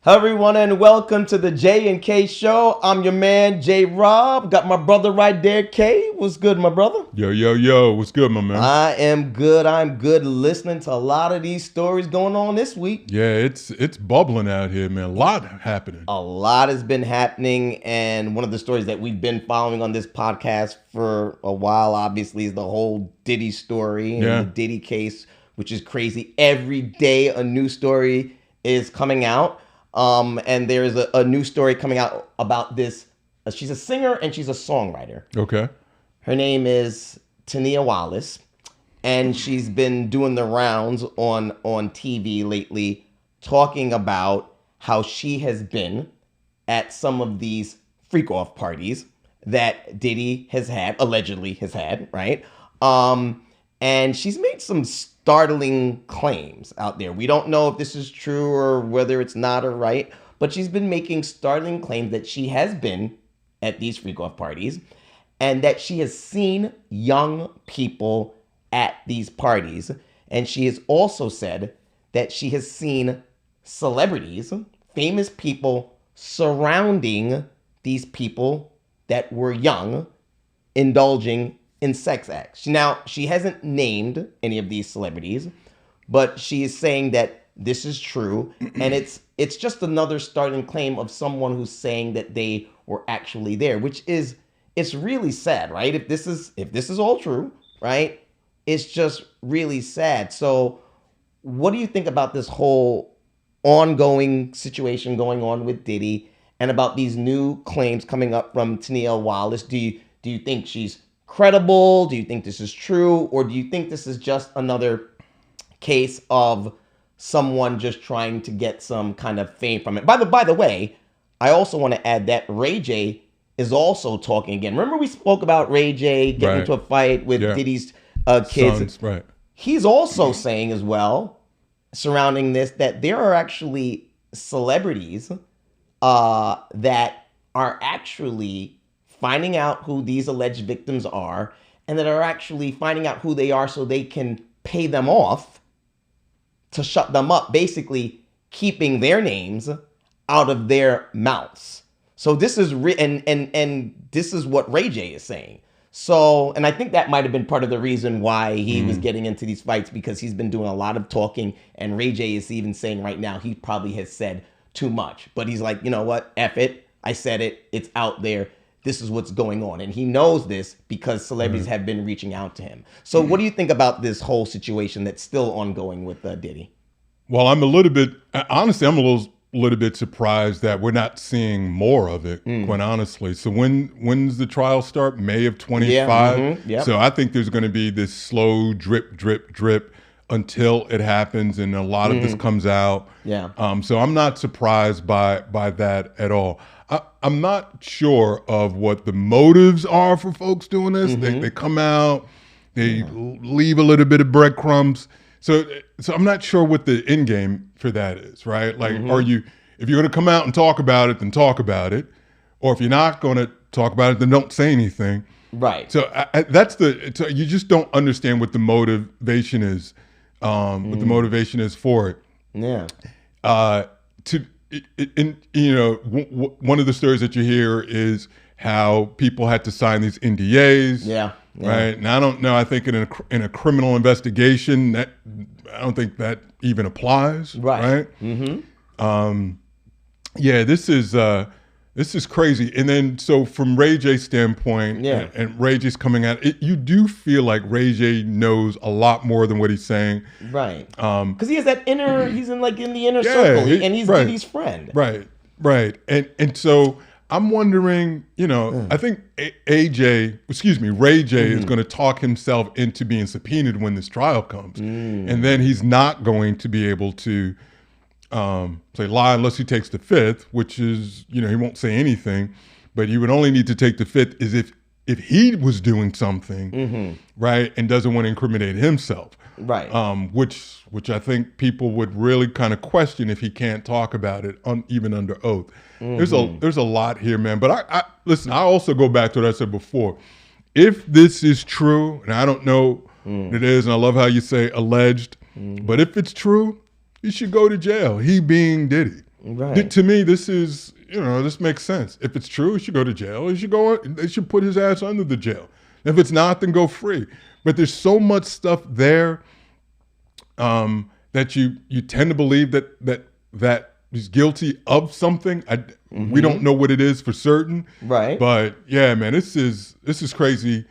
Hello everyone and welcome to the J and K show. I'm your man J Rob. Got my brother right there, K. What's good, my brother? Yo, what's good, my man? I am good. I'm good listening to a lot of these stories going on this week. Yeah, it's bubbling out here, man. A lot happening. A lot has been happening, and one of the stories that we've been following on this podcast for a while, obviously, is the whole Diddy story and the Diddy case, which is crazy. Every day a new story is coming out. And there is a new story coming out about this. She's a singer and she's a songwriter. Okay. Her name is Tanea Wallace, and she's been doing the rounds on TV lately, talking about how she has been at some of these freak-off parties that Diddy allegedly has had, right? And she's made some startling claims out there. We don't know if this is true or whether it's not or right, but she's been making startling claims that she has been at these freak-off parties and that she has seen young people at these parties. And she has also said that she has seen celebrities, famous people, surrounding these people that were young, indulging in sex acts. Now, she hasn't named any of these celebrities, but she is saying that this is true, and it's just another starting claim of someone who's saying that they were actually there, which is, it's really sad, right? If this is all true, right? It's just really sad. So what do you think about this whole ongoing situation going on with Diddy and about these new claims coming up from Tanea Wallace? Do you think she's credible? Do you think this is true? Or do you think this is just another case of someone just trying to get some kind of fame from it? By the way, I also want to add that Ray J is also talking again. Remember we spoke about Ray J getting into a fight with Diddy's kids? Sons, right. He's also saying as well, surrounding this, that there are actually celebrities that are actually finding out who these alleged victims are, and that are actually finding out who they are so they can pay them off to shut them up, basically keeping their names out of their mouths. So this is and this is what Ray J is saying. So, and I think that might have been part of the reason why he was getting into these fights, because he's been doing a lot of talking, and Ray J is even saying right now he probably has said too much. But he's like, you know what? F it. I said it. It's out there. This is what's going on. And he knows this because celebrities have been reaching out to him. So what do you think about this whole situation that's still ongoing with Diddy? Well, I'm a little bit surprised that we're not seeing more of it, quite honestly. So when's the trial start? May of 25? Yep. So I think there's going to be this slow drip until it happens, and a lot of this comes out. So I'm not surprised by that at all. I'm not sure of what the motives are for folks doing this. They come out, they leave a little bit of breadcrumbs. So I'm not sure what the end game for that is, right? Like, if you're going to come out and talk about it, then talk about it. Or if you're not going to talk about it, then don't say anything. Right. So you just don't understand what the motivation is, what the motivation is for it. Yeah. One of the stories that you hear is how people had to sign these NDAs. Yeah. Right. And I don't know. I think in a criminal investigation, I don't think that even applies. Right. This is crazy. And then so from Ray J's standpoint, and Ray J's coming at it, you do feel like Ray J knows a lot more than what he's saying. Right. Because he has that he's in the inner circle, and he's Diddy's friend. Right. And so I'm wondering, I think Ray J is going to talk himself into being subpoenaed when this trial comes. And then he's not going to be able to say lie unless he takes the fifth, which is, he won't say anything, but he would only need to take the fifth is if he was doing something, right, and doesn't want to incriminate himself. Right. Which I think people would really kind of question if he can't talk about it even under oath. There's a lot here, man. But I listen, I also go back to what I said before. If this is true, and I don't know what it is, and I love how you say alleged, but if it's true, he should go to jail. He being Diddy. Right. To me, this is, this makes sense. If it's true, he should go to jail. They should put his ass under the jail. If it's not, then go free. But there's so much stuff there that you tend to believe that he's guilty of something. We don't know what it is for certain. Right. But yeah, man, this is crazy,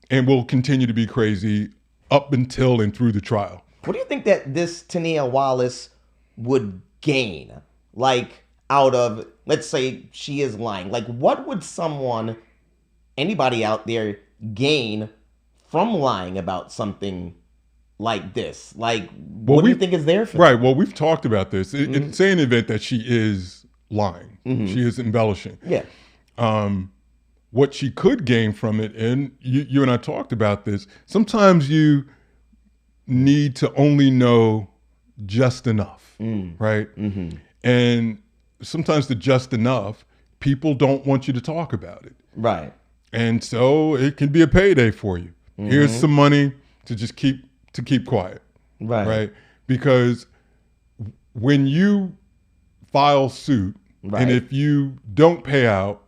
and will continue to be crazy up until and through the trial. What do you think that this Tanea Wallace would gain, like, out of, let's say she is lying? Like, what would anybody out there gain from lying about something like this? Like, what do you think is there for them? Right. Well, we've talked about this. It's an event that she is lying. She is embellishing. Yeah. What she could gain from it, and you and I talked about this, sometimes you need to only know just enough, right? And sometimes the just enough, people don't want you to talk about it. Right. And so it can be a payday for you. Here's some money to just keep quiet. Right. Because when you file suit, and if you don't pay out,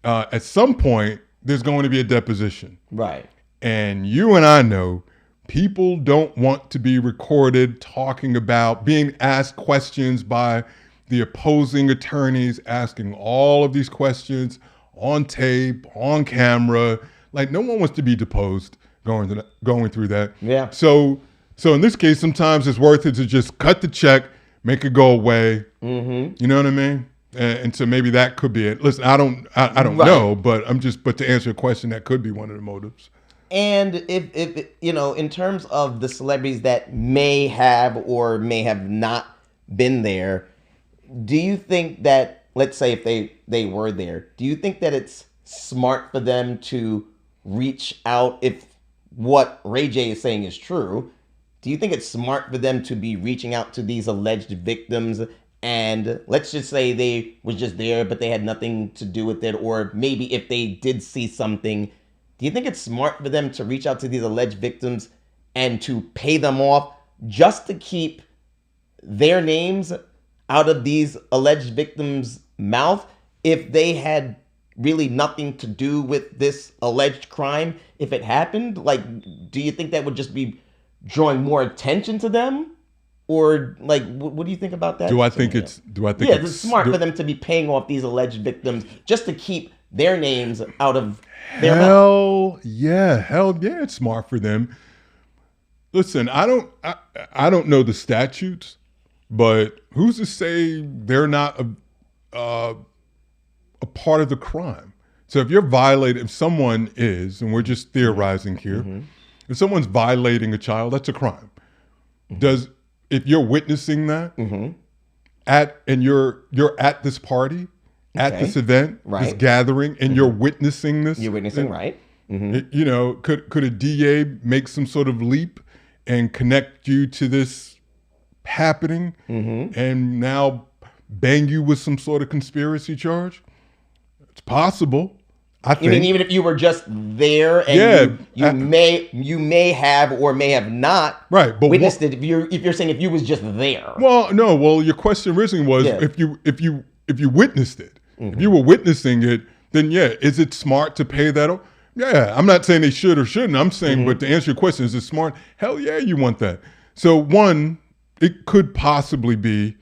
at some point there's going to be a deposition. Right. And you and I know people don't want to be recorded talking about being asked questions by the opposing attorneys, asking all of these questions on tape, on camera. Like, no one wants to be deposed going through that. Yeah. So in this case, sometimes it's worth it to just cut the check, make it go away. You know what I mean? And so maybe that could be it. Listen, I don't know, but but to answer your question, that could be one of the motives. And if in terms of the celebrities that may have or may have not been there, do you think that, let's say if they were there, do you think that it's smart for them to reach out? If what Ray J is saying is true, do you think it's smart for them to be reaching out to these alleged victims? And let's just say they was just there, but they had nothing to do with it. Or maybe if they did see something, do you think it's smart for them to reach out to these alleged victims and to pay them off just to keep their names out of these alleged victims' mouth if they had really nothing to do with this alleged crime if it happened? Like, do you think that would just be drawing more attention to them? Or, like, what do you think about that? Do I think it's smart for them to be paying off these alleged victims just to keep their names out of their mouth? Hell yeah, it's smart for them. Listen, I don't know the statutes, but who's to say they're not a part of the crime? So if someone is, and we're just theorizing here, if someone's violating a child, that's a crime. If you're witnessing that you're at this party, at this event, this gathering, and you're witnessing this, right? Could a DA make some sort of leap and connect you to this happening, and now bang you with some sort of conspiracy charge? It's possible. I think. Even if you were just there, and you may have or may have not witnessed it. If you're saying if you was just there. Well, no. Well, your question originally was if you witnessed it, if you were witnessing it, then is it smart to pay that? Yeah, I'm not saying they should or shouldn't. I'm saying, but to answer your question, is it smart? Hell yeah, you want that. So one, it could possibly be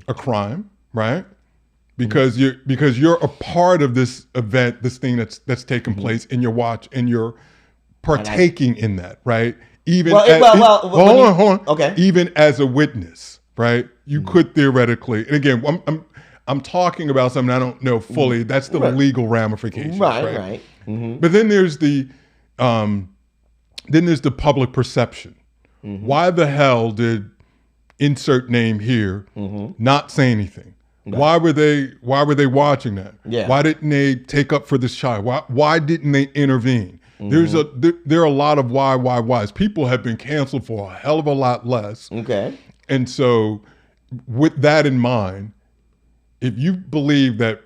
a crime, right? Because you're a part of this event, this thing that's taking place, and you're partaking in that, right? Hold on. Okay. Even as a witness, right? You could theoretically, and again, I'm talking about something I don't know fully. That's the legal ramifications, right? But then there's the public perception. Why the hell did insert name here not say anything? No. Why were they watching that? Yeah. Why didn't they take up for this child? Why didn't they intervene? There are a lot of whys. People have been canceled for a hell of a lot less. Okay. And so with that in mind, if you believe that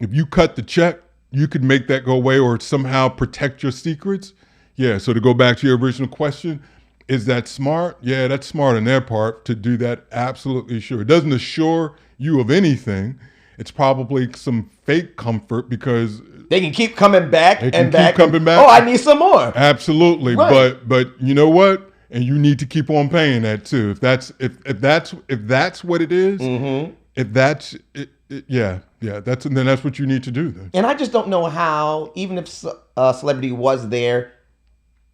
if you cut the check, you could make that go away or somehow protect your secrets. Yeah. So to go back to your original question, Is that smart? Yeah, that's smart on their part to do that. Absolutely sure. It doesn't assure you of anything. It's probably some fake comfort because they can keep coming back they and can back. keep coming back. Oh, I need some more. Absolutely, Right. but you know what? And you need to keep on paying that too. If that's what it is, if that's yeah, then that's what you need to do then. And I just don't know how, even if a celebrity was there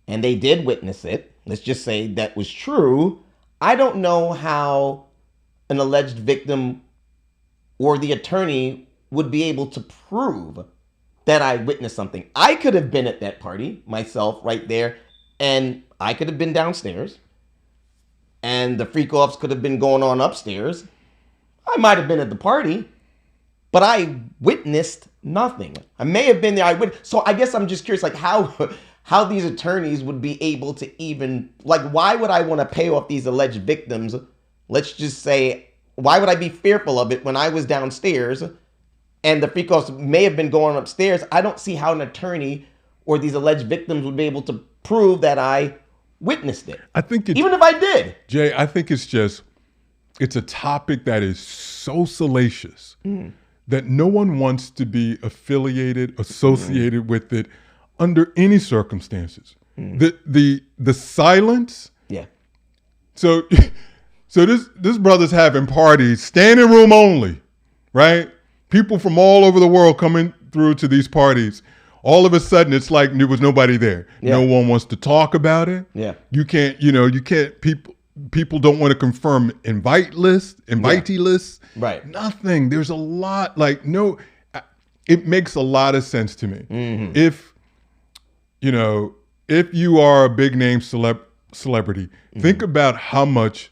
and they did witness it, let's just say that was true, I don't know how an alleged victim or the attorney would be able to prove that I witnessed something. I could have been at that party myself right there, and I could have been downstairs, and the freak-offs could have been going on upstairs. I might have been at the party, but I witnessed nothing. I may have been there. So I guess I'm just curious, like how these attorneys would be able to even, like, why would I want to pay off these alleged victims? Let's just say, why would I be fearful of it when I was downstairs and the freak-offs may have been going upstairs? I don't see how an attorney or these alleged victims would be able to prove that I witnessed it. I think even if I did. Jay, I think it's a topic that is so salacious that no one wants to be associated with it under any circumstances. The silence. Yeah. So this brother's having parties, standing room only, right? People from all over the world coming through to these parties. All of a sudden, it's like there was nobody there. Yeah. No one wants to talk about it. Yeah. You can't. People don't want to confirm invitee lists. Right. Nothing. There's a lot. It makes a lot of sense to me. Mm-hmm. If you are a big name celebrity, think about how much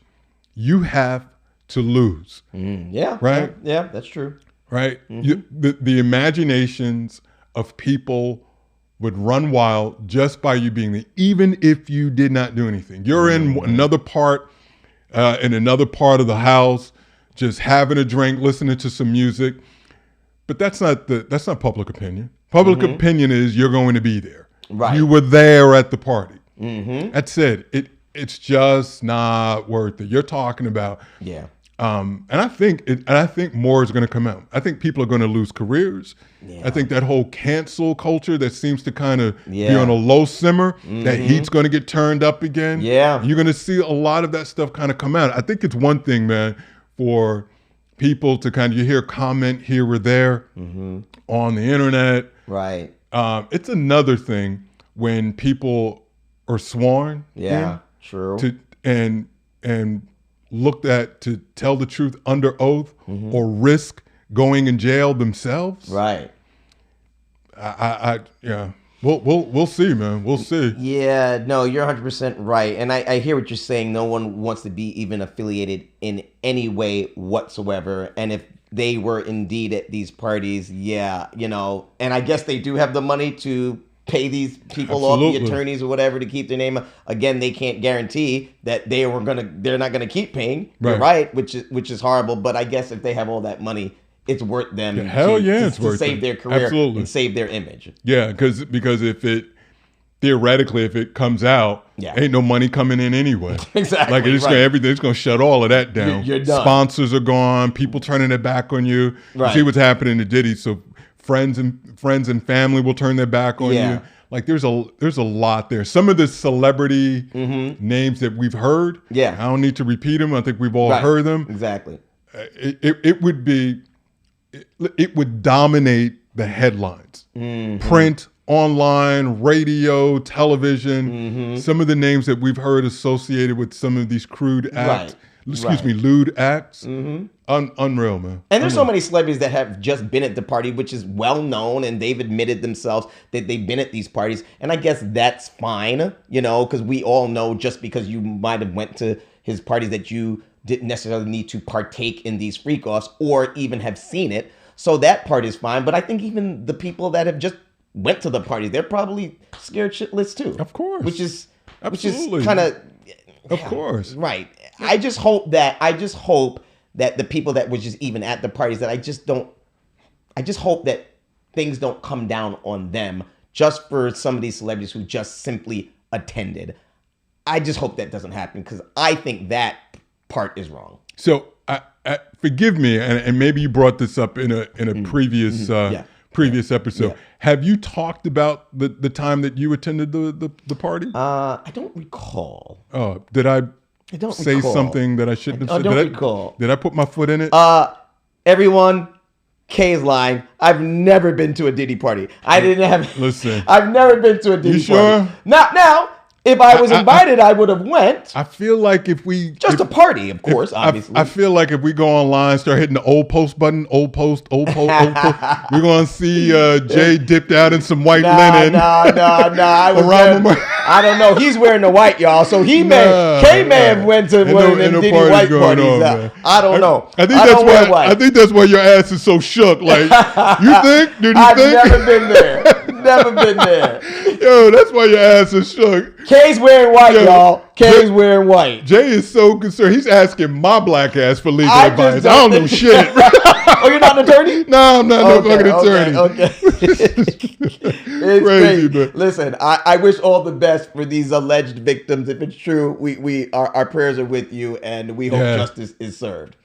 you have to lose. Yeah. Right. Yeah, that's true. Right. The imaginations of people would run wild just by you being there, even if you did not do anything. You're in another part of the house, just having a drink, listening to some music. But that's not public opinion. Public opinion is you're going to be there. Right. You were there at the party. That's it. It's just not worth it. You're talking about and I think more is going to come out. I think people are going to lose careers. Yeah. I think that whole cancel culture that seems to kind of be on a low simmer, that heat's going to get turned up again. Yeah. You're going to see a lot of that stuff kind of come out. I think it's one thing, man, for people to you hear comment here or there on the internet. Right. It's another thing when people are sworn. Yeah, true. And looked at to tell the truth under oath or risk going in jail themselves. Right. We'll see, man. We'll see. Yeah, no, you're 100% right. And I hear what you're saying. No one wants to be even affiliated in any way whatsoever. And if they were indeed at these parties, and I guess they do have the money to pay these people off, the attorneys or whatever, to keep their name. Again, they can't guarantee that they're not gonna keep paying. Right. You're right, which is horrible. But I guess if they have all that money, it's worth them to save their career and save their image. Yeah, because if it comes out, ain't no money coming in anyway. Exactly. Everything's gonna shut all of that down. You're done. Sponsors are gone. People turning their back on you. Right. You see what's happening to Diddy. So friends and family will turn their back on you. Like there's a lot there. Some of the celebrity names that we've heard. Yeah. I don't need to repeat them. I think we've all heard them. Exactly. It would dominate the headlines. Print, online, radio, television. Some of the names that we've heard associated with some of these crude acts. Lewd acts. Unreal, man. And there's so many celebrities that have just been at the party, which is well known, and they've admitted themselves that they've been at these parties. And I guess that's fine, because we all know just because you might have went to his parties that you didn't necessarily need to partake in these freak-offs or even have seen it. So that part is fine. But I think even the people that have just went to the parties, they're probably scared shitless too. Of course. Which is kind of... Of course. Right. I just hope that the people that were just even at the parties, I just hope that things don't come down on them just for some of these celebrities who just simply attended. I just hope that doesn't happen because I think that part is wrong. So forgive me, and maybe you brought this up in a previous episode. Yeah. Have you talked about the time that you attended the party? I don't recall. Oh, did I don't say recall. Something that I shouldn't have said? I don't recall. Did I put my foot in it? Everyone, Kay's lying. I've never been to a Diddy party. Listen. I've never been to a Diddy party. Sure? Not now. If I was invited, I would have went. I feel like a party, of course, obviously. I feel like if we go online, start hitting the old post button, old post, we're going to see Jay dipped out in some white linen. I don't know. He's wearing the white, y'all. So Kay may have went to one of them Diddy white parties. I don't know. I think that's why your ass is so shook. Like, you think? I've never been there. Never been there. Yo, that's why your ass is shook. Kay's wearing white, y'all. Kay's wearing white. Jay is so concerned. He's asking my black ass for legal advice. I don't know shit. Oh, you're not an attorney? No, I'm not no fucking attorney. Okay. It's crazy. But listen, I wish all the best for these alleged victims. If it's true, our prayers are with you, and we hope justice is served.